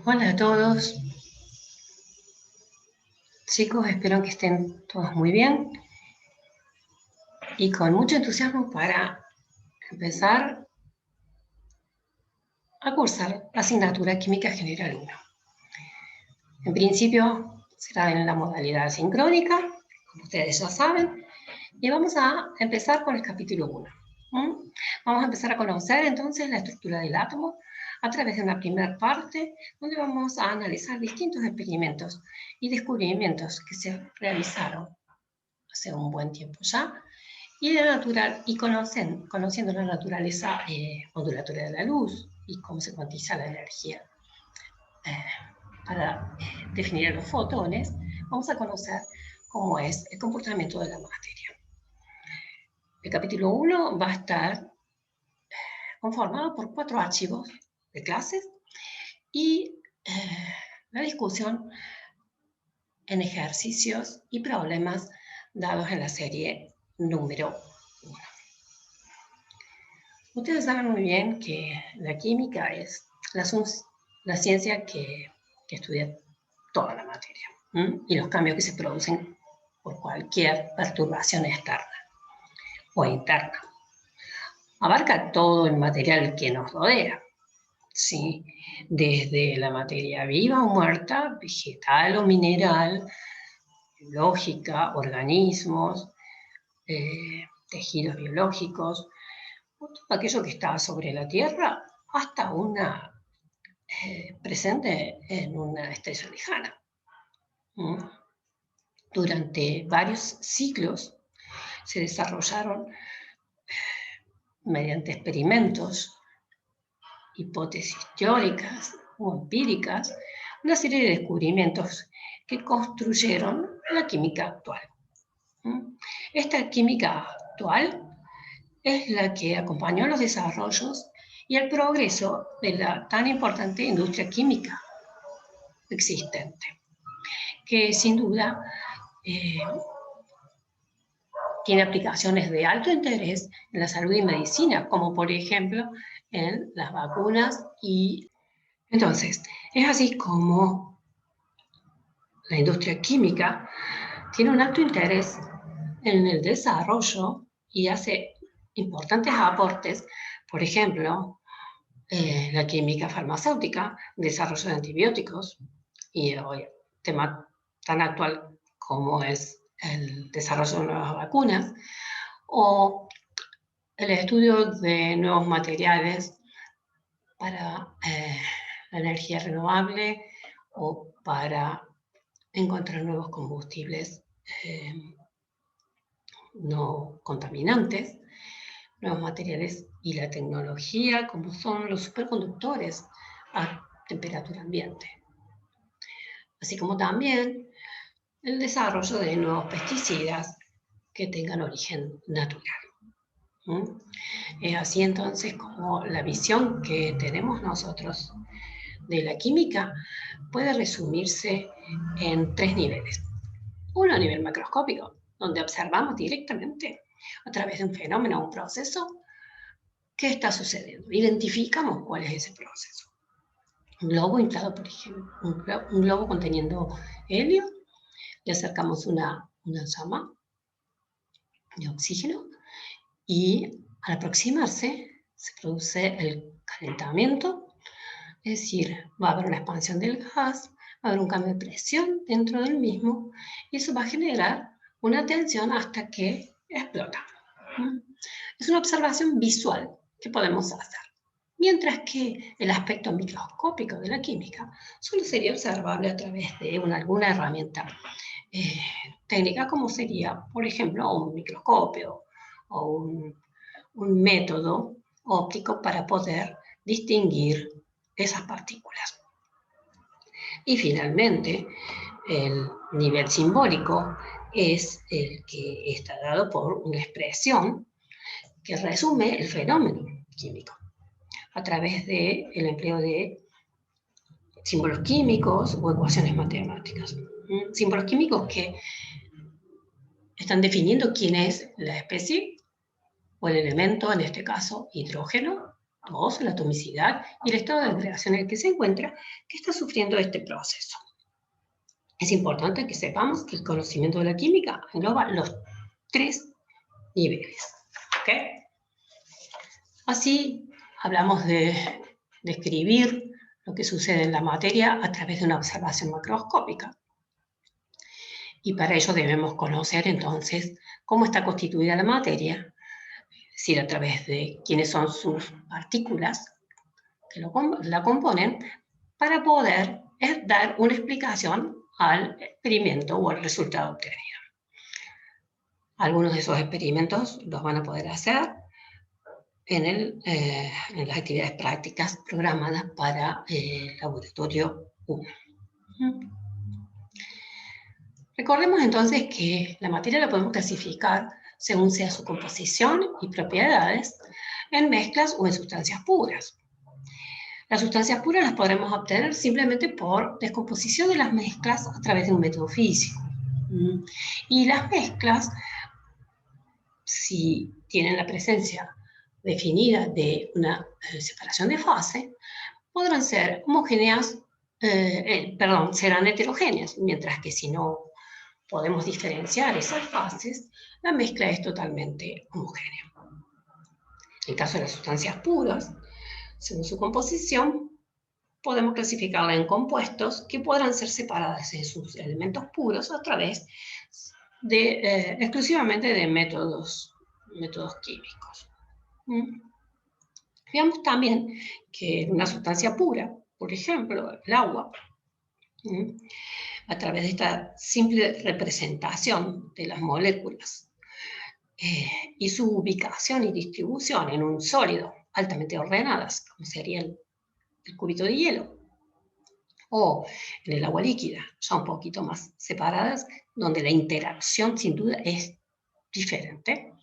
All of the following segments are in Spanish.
Hola a todos, chicos, espero que estén todos muy bien y con mucho entusiasmo para empezar a cursar la asignatura Química General 1. En principio será en la modalidad sincrónica, como ustedes ya saben, y vamos a empezar con el capítulo 1. Vamos a empezar a conocer entonces la estructura del átomo a través de una primera parte donde vamos a analizar distintos experimentos y descubrimientos que se realizaron hace un buen tiempo ya, y conociendo la naturaleza modulatoria de la luz y cómo se cuantiza la energía para definir los fotones, vamos a conocer cómo es el comportamiento de la materia. El capítulo 1 va a estar conformado por 4 archivos de clases y la discusión en ejercicios y problemas dados en la serie número 1. Ustedes saben muy bien que la química es la ciencia que estudia toda la materia y los cambios que se producen por cualquier perturbación externa o interna. Abarca todo el material que nos rodea, ¿sí? Desde la materia viva o muerta, vegetal o mineral, biológica, organismos, tejidos biológicos, todo aquello que está sobre la Tierra, hasta una presente en una estrella lejana. Durante varios siglos se desarrollaron mediante experimentos, hipótesis teóricas o empíricas, una serie de descubrimientos que construyeron la química actual. Esta química actual es la que acompañó los desarrollos y el progreso de la tan importante industria química existente, que sin duda tiene aplicaciones de alto interés en la salud y medicina, como por ejemplo en las vacunas. Y entonces, es así como la industria química tiene un alto interés en el desarrollo y hace importantes aportes, por ejemplo, la química farmacéutica, desarrollo de antibióticos y hoy tema tan actual como es el desarrollo de nuevas vacunas o el estudio de nuevos materiales para la energía renovable o para encontrar nuevos combustibles no contaminantes, nuevos materiales y la tecnología como son los superconductores a temperatura ambiente, así como también el desarrollo de nuevos pesticidas que tengan origen natural. Es así entonces como la visión que tenemos nosotros de la química puede resumirse en 3 niveles. Uno a nivel macroscópico, donde observamos directamente a través de un fenómeno o un proceso qué está sucediendo. Identificamos cuál es ese proceso. Un globo inflado, por ejemplo, un globo conteniendo helio, le acercamos una llama de oxígeno y al aproximarse se produce el calentamiento, es decir, va a haber una expansión del gas, va a haber un cambio de presión dentro del mismo y eso va a generar una tensión hasta que explota. Es una observación visual que podemos hacer. Mientras que el aspecto microscópico de la química solo sería observable a través de alguna herramienta técnica, como sería, por ejemplo, un microscopio o un método óptico para poder distinguir esas partículas. Y finalmente, el nivel simbólico es el que está dado por una expresión que resume el fenómeno químico a través del empleo de símbolos químicos o ecuaciones matemáticas. Símbolos químicos que están definiendo quién es la especie o el elemento, en este caso hidrógeno, 2, la atomicidad y el estado de agregación en el que se encuentra, que está sufriendo este proceso. Es importante que sepamos que el conocimiento de la química engloba los 3 niveles. ¿Okay? Así hablamos de describir lo que sucede en la materia a través de una observación macroscópica. Y para ello debemos conocer entonces cómo está constituida la materia, es decir, a través de quiénes son sus partículas que la componen, para poder dar una explicación al experimento o al resultado obtenido. Algunos de esos experimentos los van a poder hacer en las actividades prácticas programadas para el laboratorio 1. Recordemos entonces que la materia la podemos clasificar según sea su composición y propiedades en mezclas o en sustancias puras. Las sustancias puras las podremos obtener simplemente por descomposición de las mezclas a través de un método físico. Y las mezclas, si tienen la presencia definida de una separación de fase, podrán ser homogéneas, serán heterogéneas, mientras que si no podemos diferenciar esas fases, la mezcla es totalmente homogénea. En el caso de las sustancias puras, según su composición, podemos clasificarla en compuestos que podrán ser separadas en sus elementos puros a través de exclusivamente de métodos químicos. Veamos también que una sustancia pura, por ejemplo, el agua, a través de esta simple representación de las moléculas y su ubicación y distribución en un sólido altamente ordenadas, como sería el cubito de hielo, o en el agua líquida, ya un poquito más separadas, donde la interacción sin duda es diferente,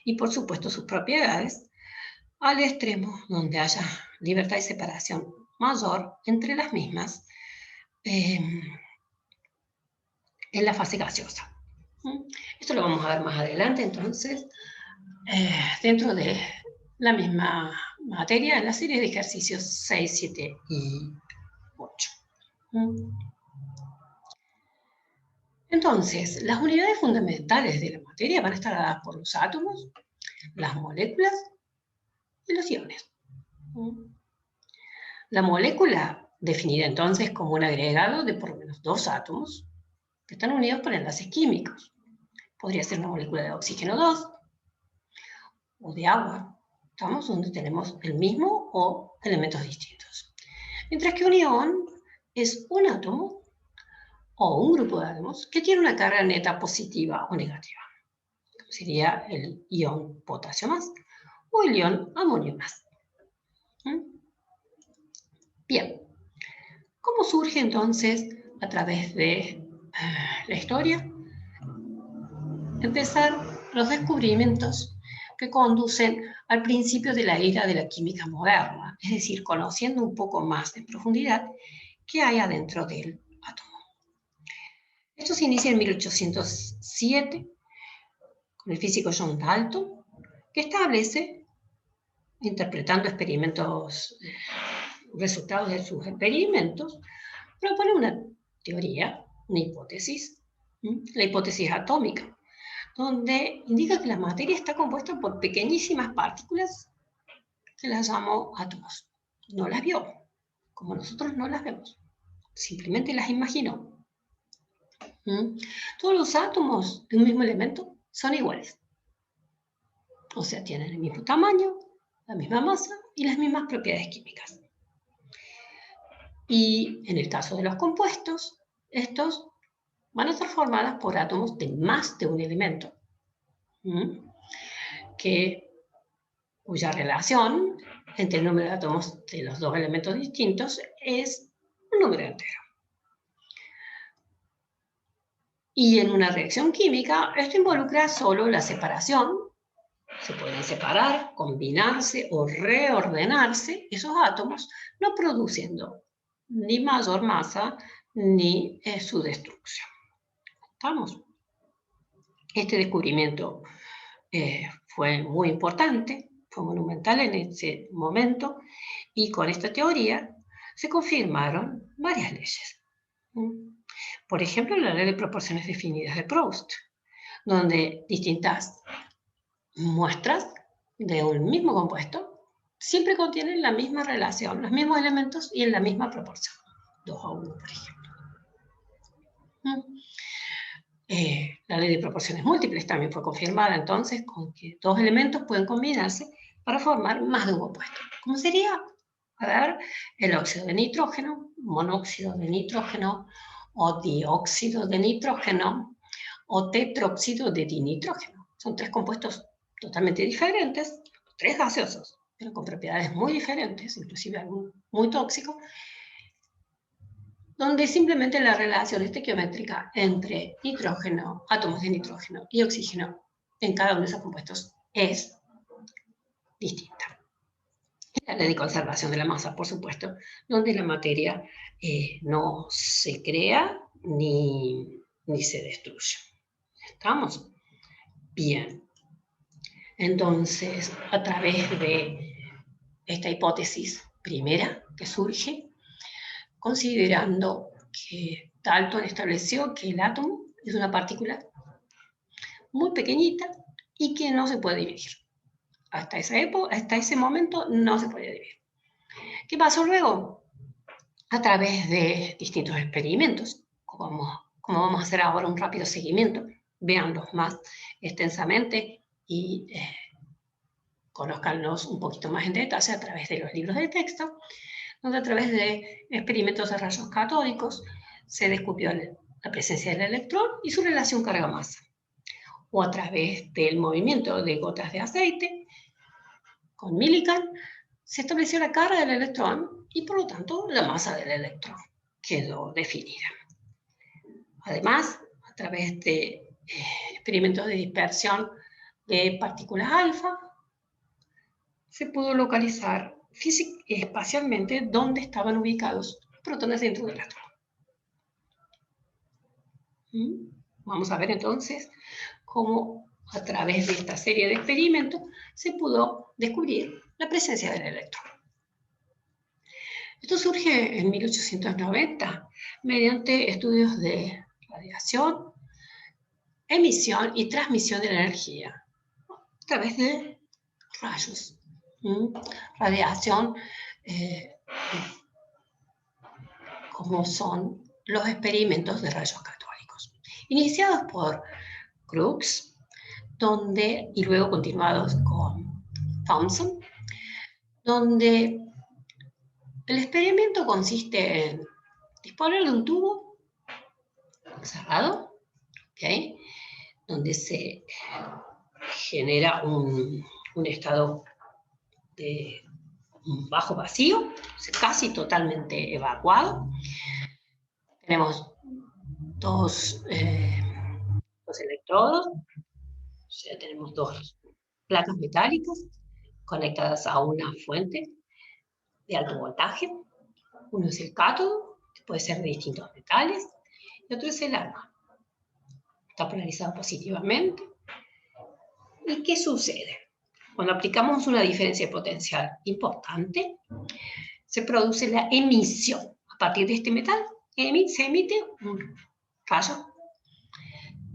y por supuesto sus propiedades, al extremo donde haya libertad y separación mayor entre las mismas en la fase gaseosa. Esto lo vamos a ver más adelante, entonces, dentro de la misma materia, en la serie de ejercicios 6, 7 y 8. Entonces, las unidades fundamentales de la materia van a estar dadas por los átomos, las moléculas y los iones. La molécula, definida entonces como un agregado de por lo menos 2 átomos, que están unidos por enlaces químicos. Podría ser una molécula de oxígeno 2 o de agua, ¿estamos? Donde tenemos el mismo o elementos distintos. Mientras que un ion es un átomo o un grupo de átomos que tiene una carga neta positiva o negativa. Sería el ion potasio más o el ion amonio más. Bien, ¿cómo surge entonces a través de la historia? Empezar los descubrimientos que conducen al principio de la era de la química moderna, es decir, conociendo un poco más en profundidad qué hay adentro del átomo. Esto se inicia en 1807 con el físico John Dalton, que establece, interpretando resultados de sus experimentos, propone una teoría, una hipótesis, la hipótesis atómica, donde indica que la materia está compuesta por pequeñísimas partículas que las llamó átomos. No las vio, como nosotros no las vemos, simplemente las imaginó. Todos los átomos de un mismo elemento son iguales. O sea, tienen el mismo tamaño, la misma masa y las mismas propiedades químicas. Y en el caso de los compuestos, estos van a estar formados por átomos de más de un elemento, cuya relación entre el número de átomos de los dos elementos distintos es un número entero. Y en una reacción química, esto involucra solo la separación. Se pueden separar, combinarse o reordenarse esos átomos, no produciendo ni mayor masa ni su destrucción. ¿Estamos? Este descubrimiento fue muy importante, fue monumental en ese momento, y con esta teoría se confirmaron varias leyes. Por ejemplo, la ley de proporciones definidas de Proust, donde distintas muestras de un mismo compuesto siempre contienen la misma relación, los mismos elementos y en la misma proporción, 2:1, por ejemplo. La ley de proporciones múltiples también fue confirmada entonces con que dos elementos pueden combinarse para formar más de un compuesto. ¿Cómo sería? A ver, el óxido de nitrógeno, monóxido de nitrógeno, o dióxido de nitrógeno, o tetróxido de dinitrógeno. Son tres compuestos totalmente diferentes, tres gaseosos, pero con propiedades muy diferentes, inclusive algún muy tóxico, donde simplemente la relación estequiométrica entre nitrógeno, átomos de nitrógeno y oxígeno en cada uno de esos compuestos es distinta. La ley de conservación de la masa, por supuesto, donde la materia no se crea ni se destruye. ¿Estamos? Bien. Entonces, a través de esta hipótesis primera que surge, considerando que Dalton estableció que el átomo es una partícula muy pequeñita y que no se puede dividir. Hasta ese momento no se podía dividir. ¿Qué pasó luego? A través de distintos experimentos, como vamos a hacer ahora un rápido seguimiento, véanlos más extensamente y conózcanlos un poquito más en detalle a través de los libros de texto, donde a través de experimentos de rayos catódicos se descubrió la presencia del electrón y su relación carga-masa. O a través del movimiento de gotas de aceite, con Millikan, se estableció la carga del electrón y por lo tanto la masa del electrón quedó definida. Además, a través de experimentos de dispersión de partículas alfa, se pudo localizar espacialmente dónde estaban ubicados los protones dentro del átomo. Vamos a ver entonces cómo a través de esta serie de experimentos se pudo descubrir la presencia del electrón. Esto surge en 1890 mediante estudios de radiación, emisión y transmisión de la energía a través de rayos. Radiación, como son los experimentos de rayos catódicos, iniciados por Crookes, y luego continuados con Thomson, donde el experimento consiste en disponer de un tubo cerrado, ¿okay?, donde se genera un estado de un bajo vacío, casi totalmente evacuado. Tenemos dos electrodos, o sea, tenemos dos placas metálicas conectadas a una fuente de alto voltaje. Uno es el cátodo, que puede ser de distintos metales, y otro es el ánodo. Está polarizado positivamente. ¿Y qué sucede? Cuando aplicamos una diferencia potencial importante, se produce la emisión. A partir de este metal se emite un rayo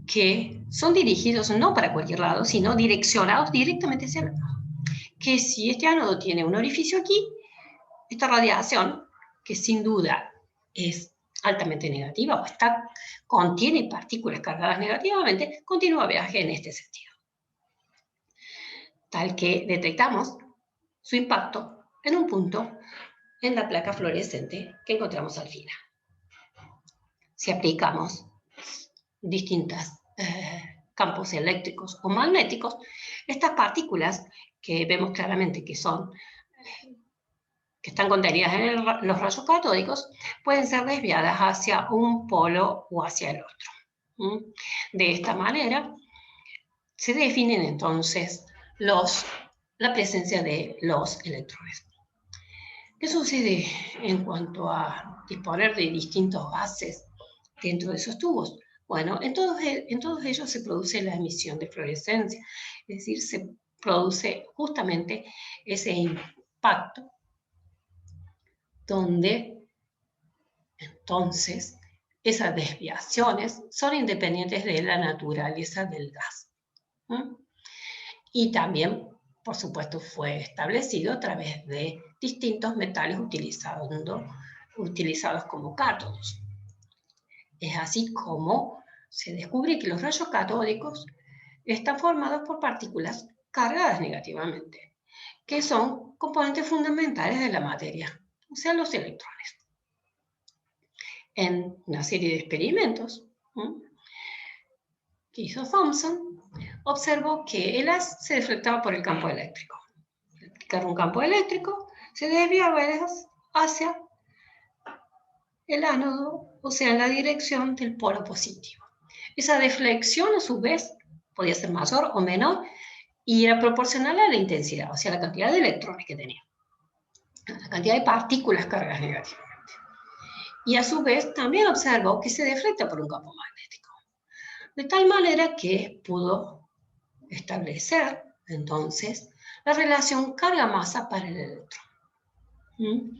que son dirigidos no para cualquier lado, sino direccionados directamente hacia el ánodo. Que si este ánodo tiene un orificio aquí, esta radiación, que sin duda es altamente negativa o contiene partículas cargadas negativamente, continúa viaje en este sentido. Tal que detectamos su impacto en un punto en la placa fluorescente que encontramos al final. Si aplicamos distintos campos eléctricos o magnéticos, estas partículas que vemos claramente que están contenidas en los rayos catódicos, pueden ser desviadas hacia un polo o hacia el otro. De esta manera, se definen entonces la presencia de los electrones. ¿Qué sucede en cuanto a disponer de distintos gases dentro de esos tubos? Bueno, en todos ellos se produce la emisión de fluorescencia, es decir, se produce justamente ese impacto donde entonces esas desviaciones son independientes de la naturaleza del gas. Y también, por supuesto, fue establecido a través de distintos metales utilizados como cátodos. Es así como se descubre que los rayos catódicos están formados por partículas cargadas negativamente, que son componentes fundamentales de la materia, o sea, los electrones. En una serie de experimentos que hizo Thomson, observó que el haz se deflectaba por el campo eléctrico. Al aplicar un campo eléctrico, se desviaba el haz hacia el ánodo, o sea, en la dirección del polo positivo. Esa deflexión, a su vez, podía ser mayor o menor y era proporcional a la intensidad, o sea, la cantidad de electrones que tenía, la cantidad de partículas cargadas negativamente. Y a su vez también observó que se deflecta por un campo magnético, de tal manera que pudo establecer entonces la relación carga-masa para el electrón,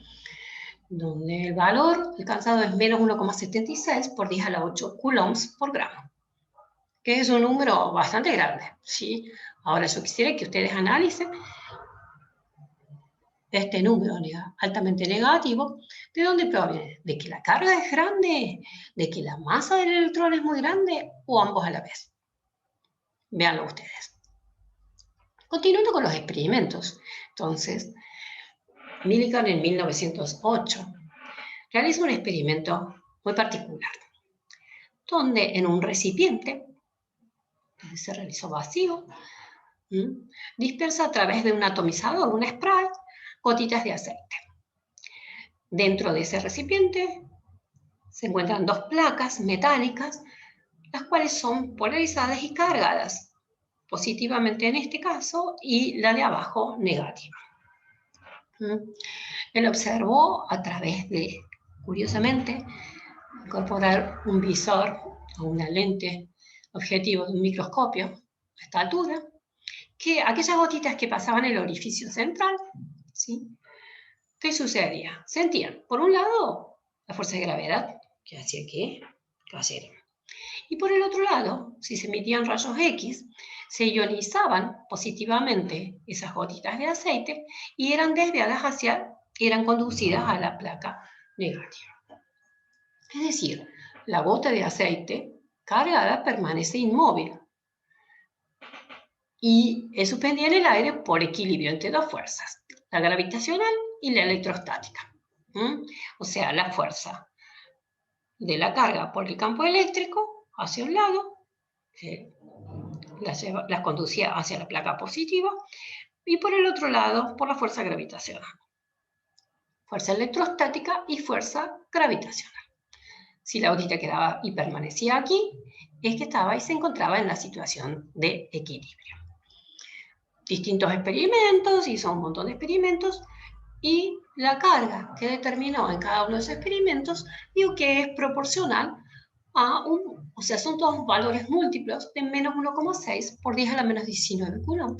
donde el valor alcanzado es menos 1,76 por 10 a la 8 coulombs por gramo, que es un número bastante grande, ¿sí? Ahora yo quisiera que ustedes analicen este número altamente negativo, ¿de dónde proviene? ¿De que la carga es grande? ¿De que la masa del electrón es muy grande? ¿O ambos a la vez? Véanlo ustedes. Continuando con los experimentos, entonces, Millikan en 1908 realiza un experimento muy particular, donde en un recipiente, que se realizó vacío, dispersa a través de un atomizador, un spray, gotitas de aceite. Dentro de ese recipiente se encuentran dos placas metálicas, las cuales son polarizadas y cargadas, positivamente en este caso, y la de abajo negativa. Él observó a través de, curiosamente, incorporar un visor o una lente objetivo de un microscopio a esta altura, que aquellas gotitas que pasaban el orificio central, ¿sí? ¿Qué sucedía? Sentían, por un lado, la fuerza de gravedad, que hacía que cayeran. Y por el otro lado, si se emitían rayos X, se ionizaban positivamente esas gotitas de aceite y eran desviadas eran conducidas a la placa negativa. Es decir, la gota de aceite cargada permanece inmóvil y es suspendida en el aire por equilibrio entre dos fuerzas, la gravitacional y la electrostática. O sea, la fuerza de la carga por el campo eléctrico hacia un lado, las conducía hacia la placa positiva, y por el otro lado, por la fuerza gravitacional. Fuerza electrostática y fuerza gravitacional. Si la gotita quedaba y permanecía aquí, es que estaba y se encontraba en la situación de equilibrio. Distintos experimentos, hizo un montón de experimentos, y la carga que determinó en cada uno de esos experimentos, digo que es proporcional a o sea, son todos valores múltiplos de menos 1,6 por 10 a la menos 19 coulomb,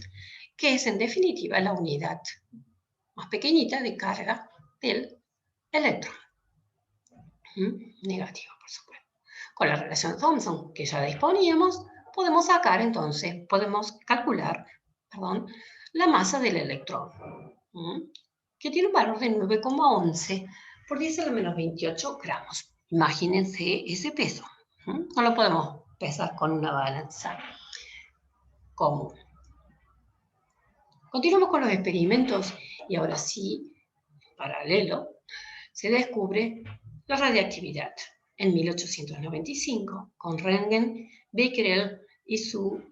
que es en definitiva la unidad más pequeñita de carga del electrón. Negativo, por supuesto. Con la relación Thomson que ya disponíamos, podemos calcular, la masa del electrón, que tiene un valor de 9,11 por 10 a la menos 28 gramos. Imagínense ese peso. No lo podemos pesar con una balanza común. Continuamos con los experimentos y ahora sí, en paralelo, se descubre la radiactividad en 1895 con Röntgen, Becquerel y su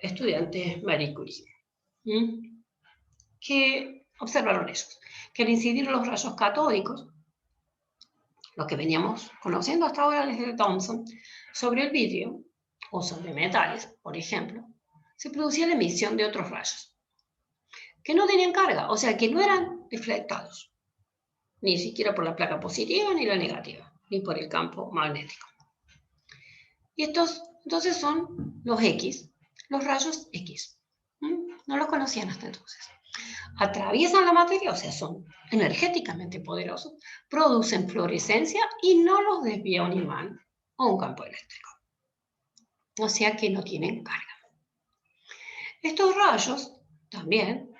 estudiante Marie Curie, que observaron ellos, que al incidir los rayos catódicos, lo que veníamos conociendo hasta ahora desde Thomson, sobre el vidrio o sobre metales, por ejemplo, se producía la emisión de otros rayos que no tenían carga, o sea, que no eran deflectados, ni siquiera por la placa positiva ni la negativa, ni por el campo magnético. Y estos entonces son los X, los rayos X. no los conocían hasta entonces. Atraviesan la materia, o sea, son energéticamente poderosos, producen fluorescencia y no los desvía un imán o un campo eléctrico. O sea que no tienen carga. Estos rayos también,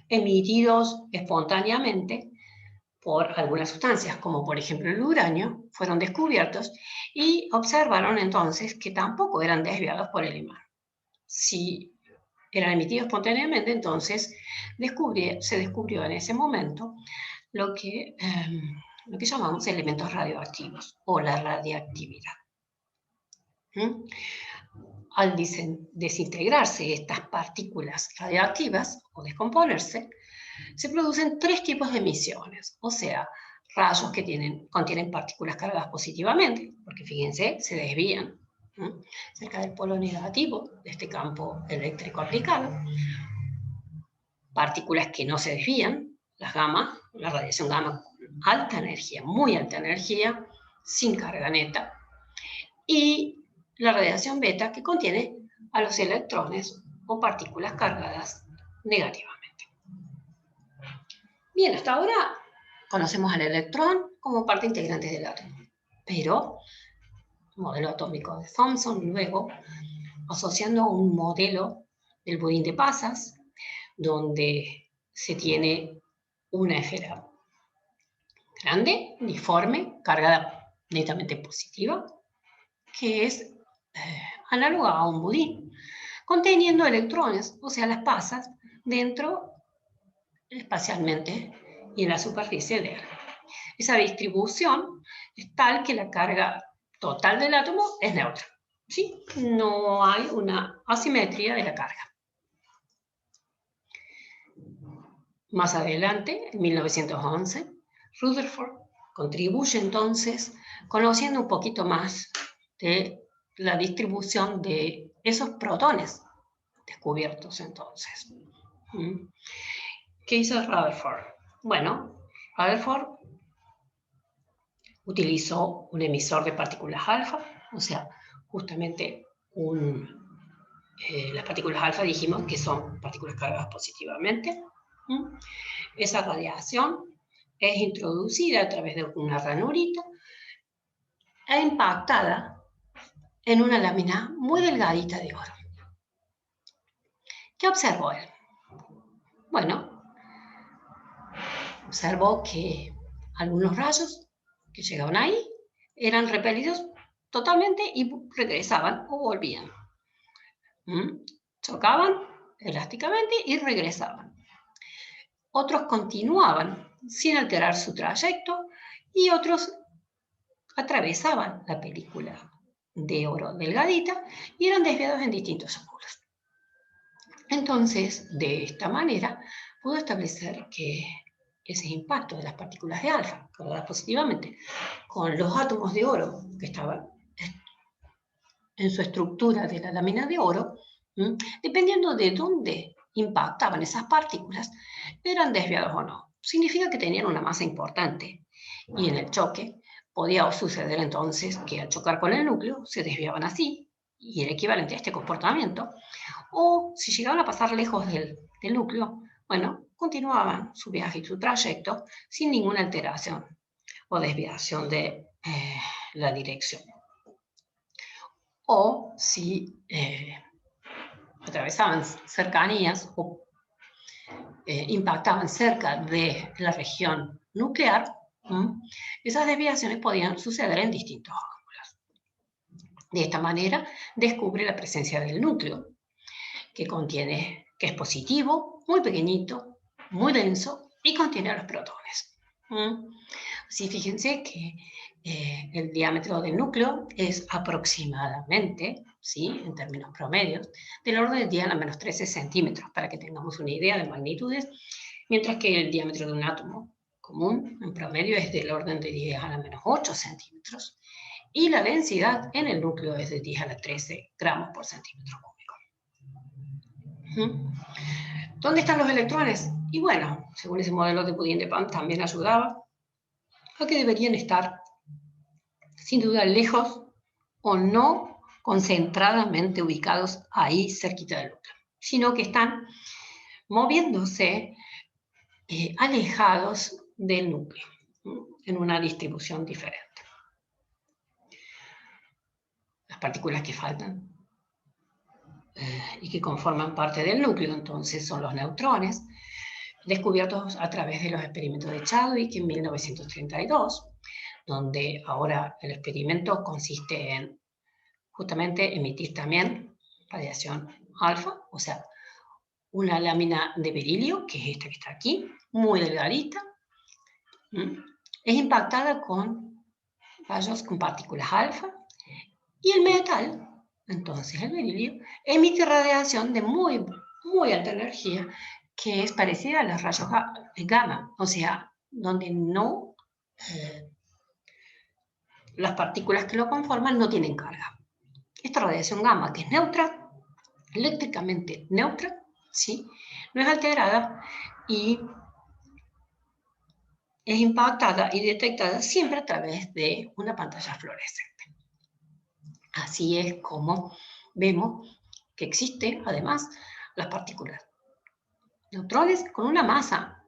emitidos espontáneamente por algunas sustancias, como por ejemplo el uranio, fueron descubiertos y observaron entonces que tampoco eran desviados por el imán. Si eran emitidos espontáneamente, entonces se descubrió en ese momento lo que llamamos elementos radioactivos o la radiactividad. Al desintegrarse estas partículas radiactivas o descomponerse, se producen tres tipos de emisiones, o sea, rayos que contienen partículas cargadas positivamente, porque fíjense, se desvían cerca del polo negativo de este campo eléctrico aplicado, partículas que no se desvían, las gamma, la radiación gamma, alta energía, muy alta energía, sin carga neta, y la radiación beta que contiene a los electrones o partículas cargadas negativamente. Bien, hasta ahora conocemos al electrón como parte integrante del átomo, pero el modelo atómico de Thomson, luego asociando a un modelo del budín de pasas, donde se tiene una esfera grande, uniforme, cargada netamente positiva, que es análoga a un budín, conteniendo electrones, o sea, las pasas, dentro espacialmente y en la superficie de él. Esa distribución es tal que la carga total del átomo es neutra. ¿Sí? No hay una asimetría de la carga. Más adelante, en 1911, Rutherford contribuye entonces, conociendo un poquito más de la distribución de esos protones descubiertos entonces. ¿Qué hizo Rutherford? Bueno, Rutherford utilizó un emisor de partículas alfa, o sea, justamente las partículas alfa dijimos que son partículas cargadas positivamente. Esa radiación es introducida a través de una ranurita e impactada en una lámina muy delgadita de oro. ¿Qué observó él? Bueno, observó que algunos rayos que llegaban ahí eran repelidos totalmente y regresaban o volvían. Chocaban elásticamente y regresaban. Otros continuaban sin alterar su trayecto y otros atravesaban la película de oro delgadita y eran desviados en distintos ángulos. Entonces, de esta manera, pudo establecer que ese impacto de las partículas de alfa, cargadas positivamente, con los átomos de oro que estaban en su estructura de la lámina de oro, dependiendo de dónde impactaban esas partículas, eran desviados o no. Significa que tenían una masa importante y en el choque podía suceder entonces que al chocar con el núcleo se desviaban así, y era equivalente a este comportamiento, o si llegaban a pasar lejos del núcleo, bueno, continuaban su viaje y su trayecto sin ninguna alteración o desviación de la dirección. O si atravesaban cercanías o impactaban cerca de la región nuclear, esas desviaciones podían suceder en distintos ángulos. De esta manera, descubre la presencia del núcleo, que es positivo, muy pequeñito, muy denso y contiene a los protones. Así, fíjense que el diámetro del núcleo es aproximadamente, ¿sí?, en términos promedios, del orden de 10 a la menos 13 centímetros, para que tengamos una idea de magnitudes, mientras que el diámetro de un átomo común, en promedio, es del orden de 10 a la menos 8 centímetros, y la densidad en el núcleo es de 10 a la 13 gramos por centímetro cúbico. ¿Dónde están los electrones? Y bueno, según ese modelo de budín de pan, también ayudaba a que deberían estar, sin duda, lejos o no concentradamente ubicados ahí cerquita del núcleo. sino que están moviéndose alejados del núcleo, en una distribución diferente. Las partículas que faltan y que conforman parte del núcleo, entonces, son los neutrones, descubiertos a través de los experimentos de Chadwick en 1932, donde ahora el experimento consiste en justamente emitir también radiación alfa, o sea, una lámina de berilio, que es esta que está aquí, muy delgadita, es impactada con rayos con partículas alfa, y el metal, entonces el berilio, emite radiación de muy, muy alta energía, que es parecida a los rayos gamma, o sea, donde no, las partículas que lo conforman no tienen carga. Esta radiación gamma, que es neutra, eléctricamente neutra, ¿sí?, no es alterada y es impactada y detectada siempre a través de una pantalla fluorescente. Así es como vemos que existe, además, las partículas neutrones con una masa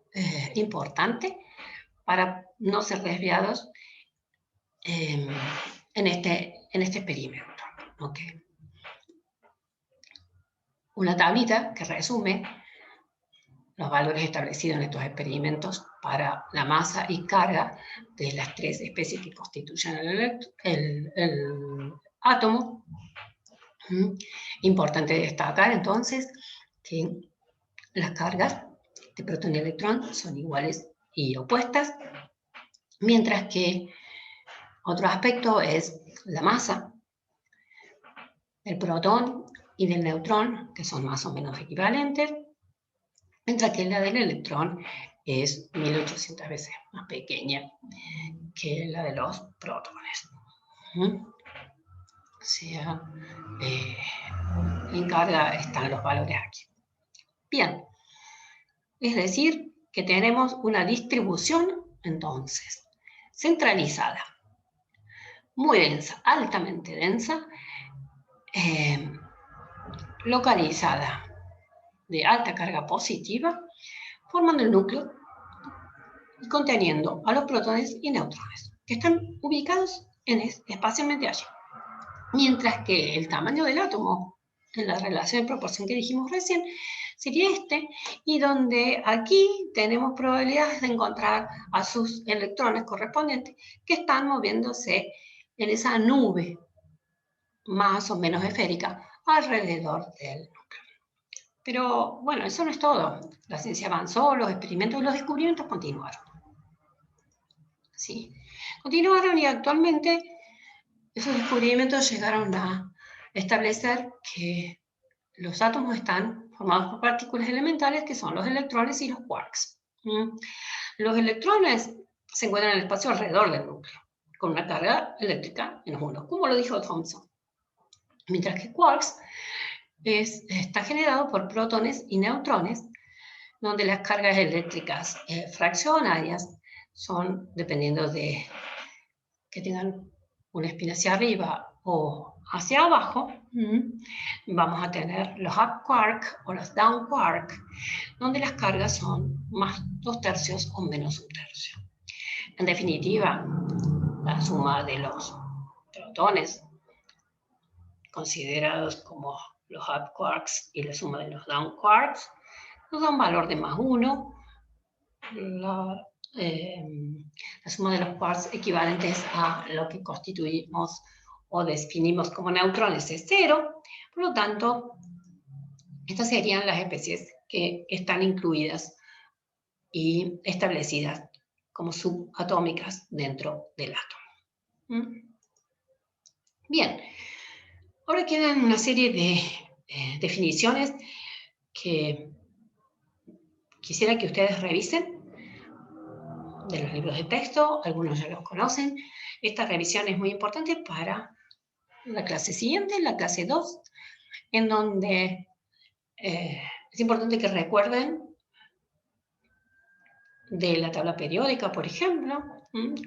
importante para no ser desviados en este experimento. ¿Okay? Una tablita que resume los valores establecidos en estos experimentos para la masa y carga de las tres especies que constituyen el átomo. Importante destacar entonces que las cargas de protón y electrón son iguales y opuestas, mientras que otro aspecto es la masa del protón y del neutrón, que son más o menos equivalentes, mientras que la del electrón es 1800 veces más pequeña que la de los protones. O sea, en carga están los valores aquí. Bien, es decir, que tenemos una distribución, entonces, centralizada, muy densa, altamente densa, localizada, de alta carga positiva, formando el núcleo y conteniendo a los protones y neutrones, que están ubicados espacialmente allí. Mientras que el tamaño del átomo, en la relación de proporción que dijimos recién, sería este, y donde aquí tenemos probabilidades de encontrar a sus electrones correspondientes que están moviéndose en esa nube más o menos esférica alrededor del núcleo. Pero bueno, eso no es todo. La ciencia avanzó, los experimentos y los descubrimientos continuaron. ¿Sí? Continuaron y actualmente esos descubrimientos llegaron a establecer que los átomos están formados por partículas elementales que son los electrones y los quarks. Los electrones se encuentran en el espacio alrededor del núcleo, con una carga eléctrica -1, como lo dijo Thomson. Mientras que quarks está generado por protones y neutrones, donde las cargas eléctricas fraccionarias son, dependiendo de que tengan una espina hacia arriba o hacia abajo, vamos a tener los up quark o los down quark, donde las cargas son más 2/3 o menos 1/3. En definitiva, la suma de los protones, considerados como los up quarks, y la suma de los down quarks, nos da un valor de +1. La suma de los quarks equivalentes a lo que constituimos o definimos como neutrones es 0. Por lo tanto, estas serían las especies que están incluidas y establecidas como subatómicas dentro del átomo. Bien, ahora quedan una serie de definiciones que quisiera que ustedes revisen de los libros de texto, algunos ya los conocen. Esta revisión es muy importante para la clase siguiente, la clase 2, en donde es importante que recuerden de la tabla periódica, por ejemplo,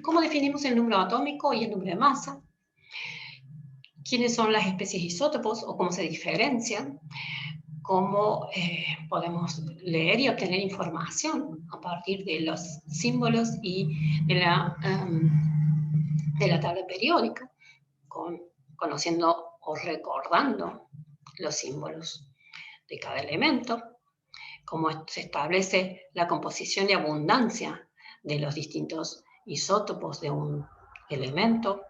cómo definimos el número atómico y el número de masa, quiénes son las especies isótopos o cómo se diferencian, cómo podemos leer y obtener información a partir de los símbolos y de la tabla periódica, conociendo o recordando los símbolos de cada elemento, cómo se establece la composición y abundancia de los distintos isótopos de un elemento,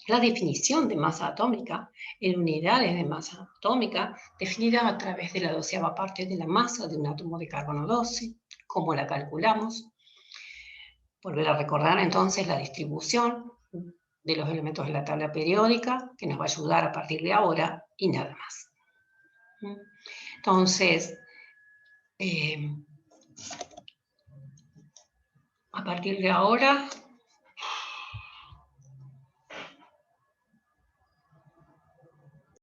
la definición de masa atómica en unidades de masa atómica definida a través de la 12ª parte de la masa de un átomo de carbono 12, cómo la calculamos. Volver a recordar entonces la distribución de los elementos de la tabla periódica, que nos va a ayudar a partir de ahora, y nada más. Entonces, a partir de ahora